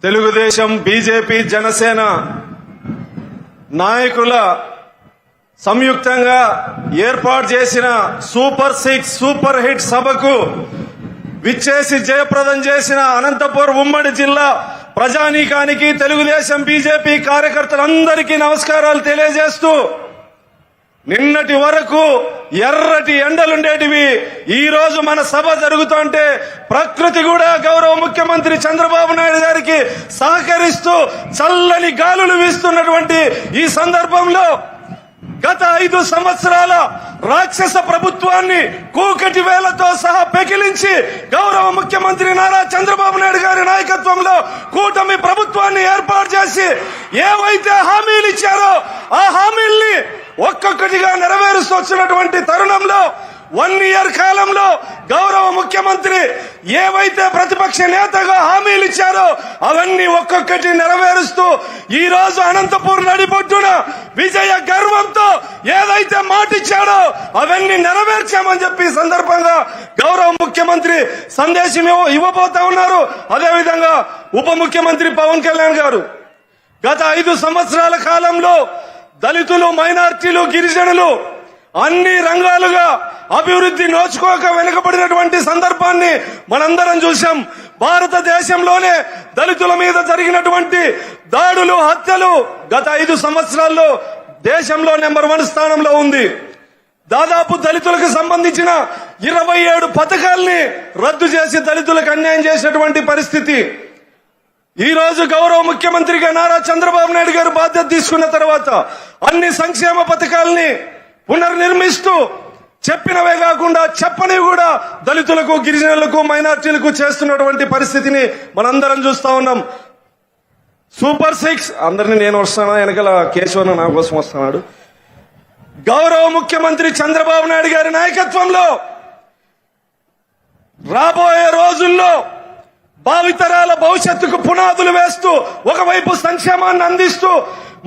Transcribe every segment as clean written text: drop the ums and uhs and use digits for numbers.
Telugu Desam, BJP, Janasena నాయకుల సంయుక్తంగా ఏర్పాటు చేసిన సూపర్ 6 సూపర్ హిట్ సభకు విచ్చేసి జయప్రదం చేసిన అనంతపురం ఉమ్మడి జిల్లా ప్రజానీకానికి, తెలుగుదేశం, బీజేపీ కార్యకర్తలందరికీ నమస్కారాలు తెలియజేస్తూ, నిన్నటి వరకు ఎర్రటి ఎండలుండేటివి ఈ రోజు మన సభ జరుగుతుంటే ప్రకృతి కూడా గౌరవ ముఖ్యమంత్రి చంద్రబాబు నాయుడు గారికి సహకరిస్తూ చల్లని గాలులు వీస్తున్నటువంటి ఈ సందర్భంలో గత 5 సంవత్సరాల రాక్షస ప్రభుత్వాన్ని కూకటి వేలతో సహా పెకిలించి గౌరవ ముఖ్యమంత్రి నారా చంద్రబాబు నాయుడు గారి నాయకత్వంలో కూటమి ప్రభుత్వాన్ని ఏర్పాటు చేసి ఏవైతే హామీలు ఇచ్చారో ఆ హామీల్ని ఒక్కొక్కటిగా నెరవేరుస్తూ వచ్చినటువంటి తరుణంలో 1 ఇయర్ కాలంలో గౌరవ ముఖ్యమంత్రి ఏవైతే ప్రతిపక్ష నేతగా హామీలు ఇచ్చారో అవన్నీ ఒక్కొక్కటి నెరవేరుస్తూ ఈ రోజు అనంతపూర్ నడిబొడ్డున విజయ గర్వంతో ఏదైతే మాట ఇచ్చాడో అవన్నీ నెరవేర్చామని చెప్పి సందర్భంగా గౌరవ ముఖ్యమంత్రి సందేశం ఇవ్వబోతా ఉన్నారు. అదేవిధంగా ఉప ముఖ్యమంత్రి పవన్ కళ్యాణ్ గారు గత 5 సంవత్సరాల కాలంలో దళితులు, మైనార్టీలు, గిరిజనులు అన్ని రంగాలుగా అభివృద్ధి నోచుకోక వెనుకబడినటువంటి సందర్భాన్ని మనందరం చూశాం. భారతదేశంలోనే దళితుల మీద జరిగినటువంటి దాడులు, హత్యలు గత 5 సంవత్సరాల్లో దేశంలో నెంబర్ 1 స్థానంలో ఉంది. దాదాపు దళితులకు సంబంధించిన 27 పథకాల్ని రద్దు చేసి దళితులకు అన్యాయం చేసినటువంటి పరిస్థితి. ఈ రోజు గౌరవ ముఖ్యమంత్రిగా నారా చంద్రబాబు నాయుడు గారు బాధ్యత తీసుకున్న తర్వాత అన్ని సంక్షేమ పథకాల్ని పునర్నిర్మిస్తూ చెప్పినవే కాకుండా చెప్పనివి కూడా దళితులకు, గిరిజనులకు, మైనార్టీలకు చేస్తున్నటువంటి పరిస్థితిని మనందరం చూస్తా ఉన్నాం. సూపర్ 6 అందరినీ నేను వస్తానా, వెనకాల కేశవన్ నా కోసం వస్తున్నాడు. గౌరవ ముఖ్యమంత్రి చంద్రబాబు నాయుడు గారి నాయకత్వంలో రాబోయే రోజుల్లో భావితరాల భవిష్యత్తుకు పునాదులు వేస్తూ ఒకవైపు సంక్షేమాన్ని అందిస్తూ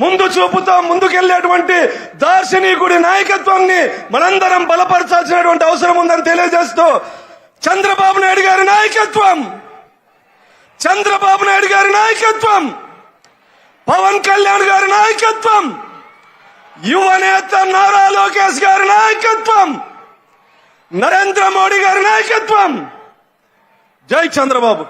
ముందు చూపుతో ముందుకెళ్లేటువంటి దార్శనికుడి నాయకత్వాన్ని మనందరం బలపరచాల్సినటువంటి అవసరం ఉందని తెలియజేస్తూ చంద్రబాబు నాయుడు గారి నాయకత్వం, చంద్రబాబు నాయుడు గారి నాయకత్వం, పవన్ కళ్యాణ్ గారి నాయకత్వం, యువనేత నారా లోకేష్ గారి నాయకత్వం, నరేంద్ర మోడీ గారి నాయకత్వం. జై చంద్రబాబు.